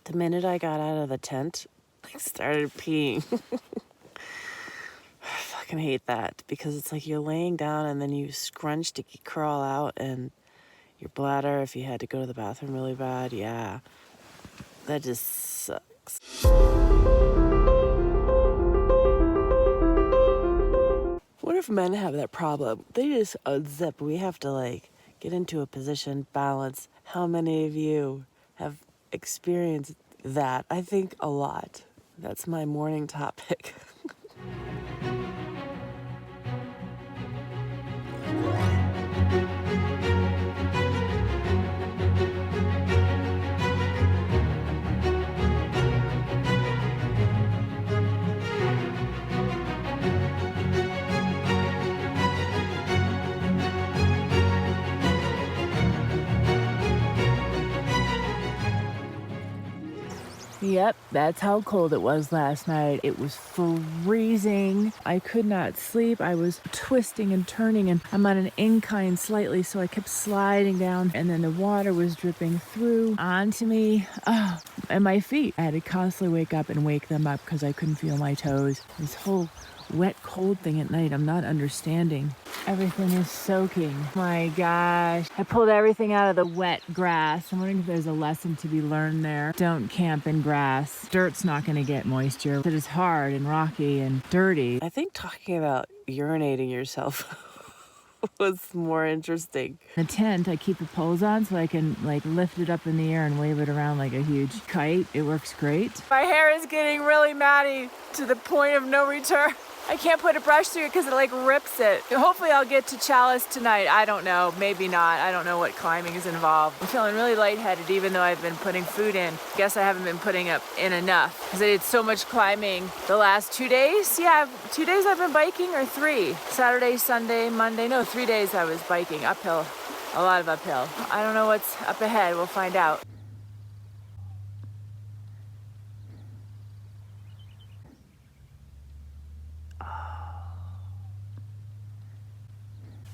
The minute I got out of the tent, I started peeing. I fucking hate that because it's like you're laying down and then you scrunch to crawl out, and your bladder, if you had to go to the bathroom really bad, yeah, that just sucks. What if men have that problem? They just unzip. We have to like get into a position, balance. How many of you have experienced that? I think a lot. That's my morning topic. Yep, that's how cold it was last night. It was freezing. I could not sleep. I was twisting and turning, and I'm on an incline slightly, so I kept sliding down, and then the water was dripping through onto me and my feet. I had to constantly wake up and wake them up because I couldn't feel my toes. This whole wet, cold thing at night, I'm not understanding. Everything is soaking. My gosh. I pulled everything out of the wet grass. I'm wondering if there's a lesson to be learned there. Don't camp in grass. Dirt's not going to get moisture. It is hard and rocky and dirty. I think talking about urinating yourself was more interesting. The tent, I keep the poles on so I can like lift it up in the air and wave it around like a huge kite. It works great. My hair is getting really matty to the point of no return. I can't put a brush through it because it like rips it. Hopefully I'll get to Chalice tonight. I don't know, maybe not. I don't know what climbing is involved. I'm feeling really lightheaded even though I've been putting food in. Guess I haven't been putting in enough because I did so much climbing the last 2 days. Yeah, 2 days I've been biking, or 3. Saturday, Sunday, Monday. No, 3 days I was biking uphill. A lot of uphill. I don't know what's up ahead. We'll find out.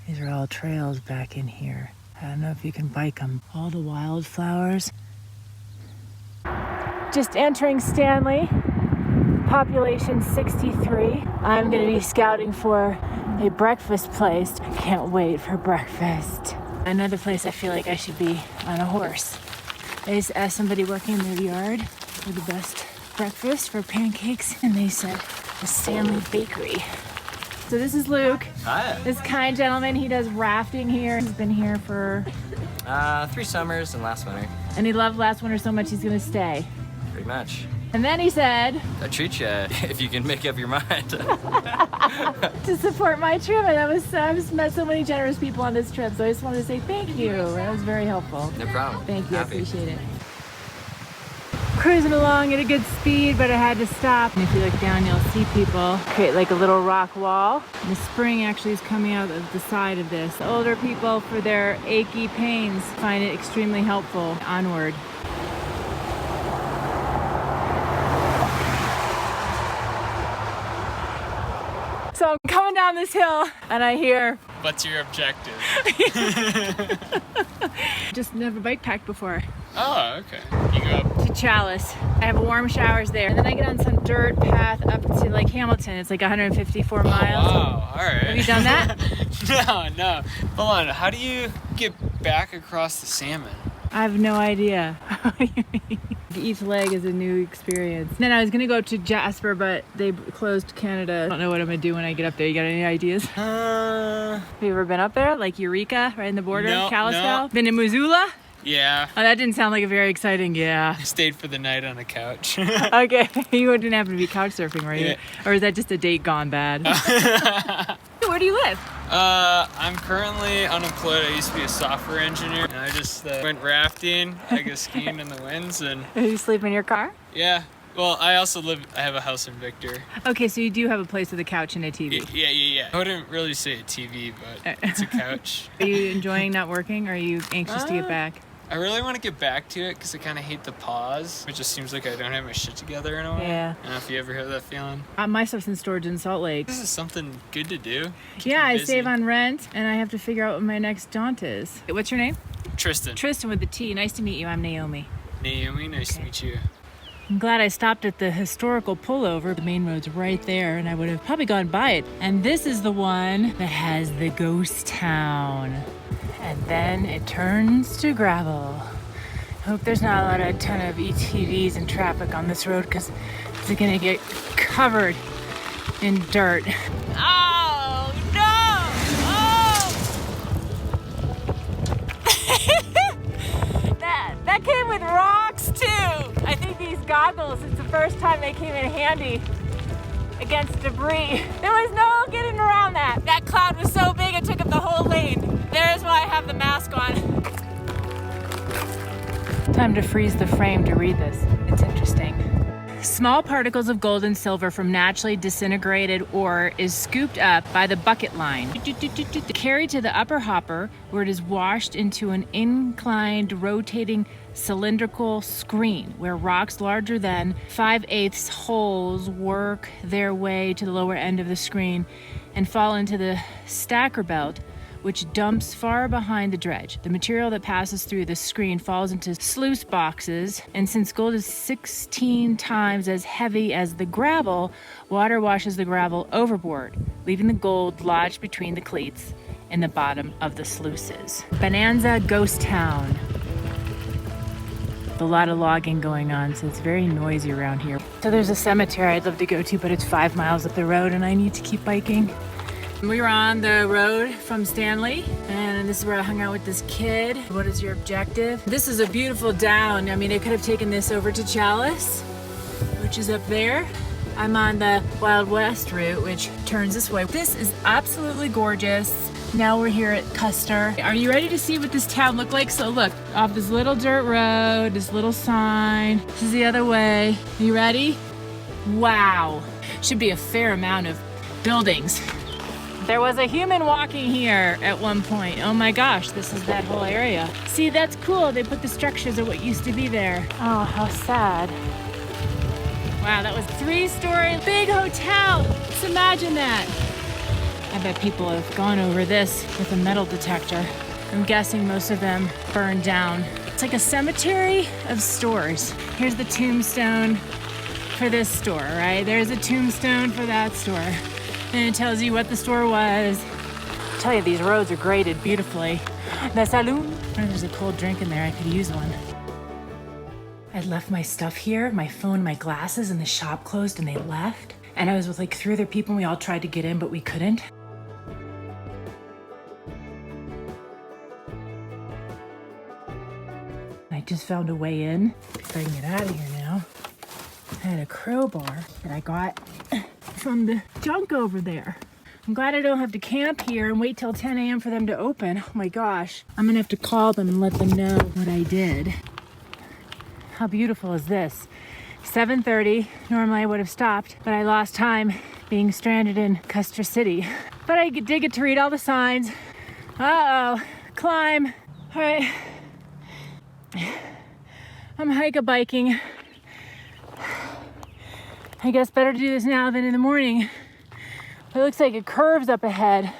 These are all trails back in here. I don't know if you can bike them. All the wildflowers. Just entering Stanley, population 63. I'm gonna be scouting for a breakfast place. I can't wait for breakfast. Another place I feel like I should be on a horse. I just asked somebody working in the yard for the best breakfast for pancakes, and they said the Stanley Bakery. So this is Luke. Hi. This kind gentleman, he does rafting here. He's been here for 3 summers and last winter. and he loved last winter so much he's gonna stay. Pretty much. And then he said, I treat you if you can make up your mind. to support my trip, and I've just met so many generous people on this trip, so I just wanted to say thank you. That was very helpful. No problem. Thank you, Happy. I appreciate it. Cruising along at a good speed, but I had to stop. And if you look down, you'll see people create like a little rock wall. And the spring actually is coming out of the side of this. The older people, for their achy pains, find it extremely helpful. Onward. So I'm coming down this hill and I hear, what's your objective? just never bike packed before. Oh, okay. You go up. To Chalice. I have warm showers there. And then I get on some dirt path up to like Hamilton. It's like 154 miles. Wow, all right. Have you done that? No. Hold on. How do you get back across the salmon? I have no idea. Each leg is a new experience. Then I was gonna go to Jasper, but they closed Canada. I don't know what I'm gonna do when I get up there. You got any ideas? Have you ever been up there? Like Eureka, right in the border? No, Kalispell? no. Been to Missoula? Yeah. Oh, that didn't sound like a very exciting, yeah. Stayed for the night on a couch. Okay, you didn't happen to be couch surfing, were you? Yeah. Or is that just a date gone bad? Where do you live? I'm currently unemployed. I used to be a software engineer. And I just went rafting, I go skiing in the winds, and Do you sleep in your car? yeah. Well, I have a house in Victor. Okay, so you do have a place with a couch and a TV. Yeah. I wouldn't really say a TV, but it's a couch. Are you enjoying not working, or are you anxious to get back? I really want to get back to it because I kind of hate the pause. It just seems like I don't have my shit together in a way. Yeah. I don't know if you ever have that feeling. My stuff's in storage in Salt Lake. This is something good to do. Keep Yeah, you I busy. save on rent, and I have to figure out what my next jaunt is. What's your name? Tristan. Tristan with the T. Nice to meet you. I'm Naomi. Naomi, nice to meet you. I'm glad I stopped at the historical pullover. The main road's right there, and I would have probably gone by it. And this is the one that has the ghost town. And then it turns to gravel. I hope there's not a ton of ETVs and traffic on this road because it's gonna get covered in dirt. Oh, no! Oh! that came with rocks too. I think these goggles, it's the first time they came in handy against debris. There was no getting around that. That cloud was so big it took up the whole lane. There's why I have the mask on. Time to freeze the frame to read this. It's interesting. Small particles of gold and silver from naturally disintegrated ore is scooped up by the bucket line. Carried to the upper hopper where it is washed into an inclined rotating cylindrical screen where rocks larger than 5/8 holes work their way to the lower end of the screen and fall into the stacker belt, which dumps far behind the dredge. The material that passes through the screen falls into sluice boxes, and since gold is 16 times as heavy as the gravel, water washes the gravel overboard, leaving the gold lodged between the cleats in the bottom of the sluices. Bonanza Ghost Town. A lot of logging going on, so it's very noisy around here. So there's a cemetery I'd love to go to, but it's 5 miles up the road and I need to keep biking. We were on the road from Stanley, and this is where I hung out with this kid. What is your objective? This is a beautiful down. I mean, I could have taken this over to Chalice, which is up there. I'm on the Wild West route, which turns this way. This is absolutely gorgeous. Now we're here at Custer. Are you ready to see what this town looked like? So look, off this little dirt road, this little sign. This is the other way. Are you ready? Wow. Should be a fair amount of buildings. There was a human walking here at one point. Oh my gosh, this is that whole area. See, that's cool. They put the structures of what used to be there. Oh, how sad. Wow, that was 3-story big hotel. Just imagine that. I bet people have gone over this with a metal detector. I'm guessing most of them burned down. It's like a cemetery of stores. Here's the tombstone for this store, right? There's a tombstone for that store. And it tells you what the store was. I tell you, these roads are graded beautifully. The saloon. Oh, there's a cold drink in there. I could use one. I left my stuff here, my phone, my glasses, and the shop closed and they left. And I was with like 3 other people and we all tried to get in, but we couldn't. I just found a way in. If I can get out of here now. I had a crowbar that I got from the junk over there. I'm glad I don't have to camp here and wait till 10 a.m. for them to open. Oh my gosh. I'm gonna have to call them and let them know what I did. How beautiful is this? 7:30. Normally I would have stopped, but I lost time being stranded in Custer City. But I did get to read all the signs. Uh-oh. Climb. All right. I'm hiking. I guess better to do this now than in the morning. It looks like it curves up ahead.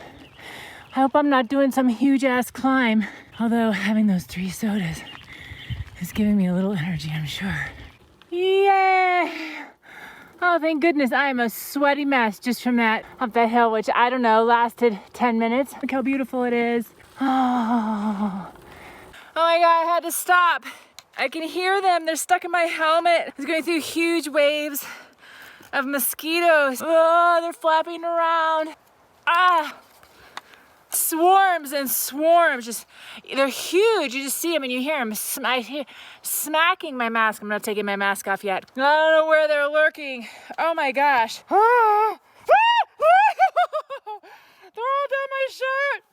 I hope I'm not doing some huge ass climb. Although having those 3 sodas is giving me a little energy, I'm sure. Yay! Oh, thank goodness. I am a sweaty mess just from that up that hill, which I don't know, lasted 10 minutes. Look how beautiful it is. Oh my God, I had to stop. I can hear them. They're stuck in my helmet. I was going through huge waves of mosquitoes. Oh, they're flapping around. Ah, swarms and swarms. Just, they're huge. You just see them and you hear them. I hear smacking my mask. I'm not taking my mask off yet. I don't know where they're lurking. Oh my gosh. Ah. They're all down my shirt.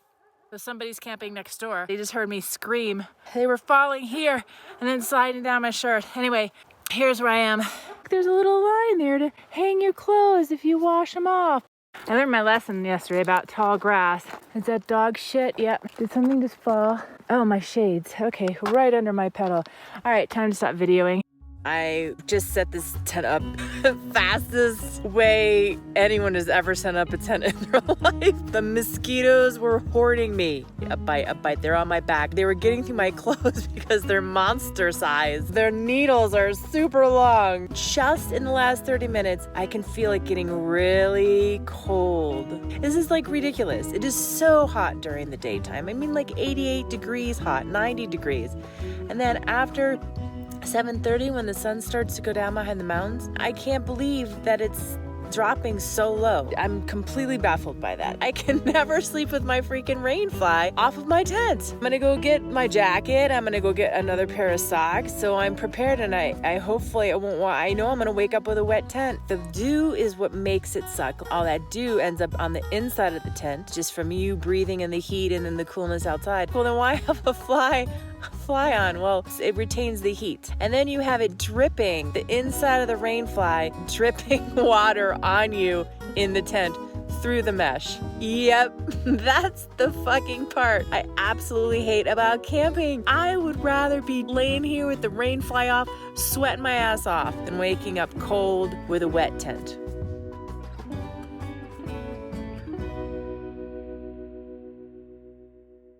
So somebody's camping next door. They just heard me scream. They were falling here and then sliding down my shirt. Anyway, here's where I am. There's a little line there to hang your clothes if you wash them off. I learned my lesson yesterday about tall grass. Is that dog shit? Yep. Did something just fall? Oh, my shades. Okay, right under my pedal. All right, time to stop videoing. I just set this tent up fastest way anyone has ever set up a tent in their life. The mosquitoes were hoarding me. A bite. They're on my back. They were getting through my clothes because they're monster size. Their needles are super long. Just in the last 30 minutes, I can feel it getting really cold. This is like ridiculous. It is so hot during the daytime. I mean like 88 degrees hot, 90 degrees. And then after 7:30 when the sun starts to go down behind the mountains, I can't believe that it's dropping so low. I'm completely baffled by that. I can never sleep with my freaking rain fly off of my tent. I'm gonna go get my jacket. I'm gonna go get another pair of socks. So I'm prepared, and I hopefully I won't want, I know I'm gonna wake up with a wet tent. The dew is what makes it suck. All that dew ends up on the inside of the tent, just from you breathing in the heat and then the coolness outside. Well, then why have a fly on? Well, it retains the heat. And then you have it dripping, the inside of the rain fly, dripping water on you in the tent through the mesh. Yep, that's the fucking part I absolutely hate about camping. I would rather be laying here with the rain fly off, sweating my ass off, than waking up cold with a wet tent.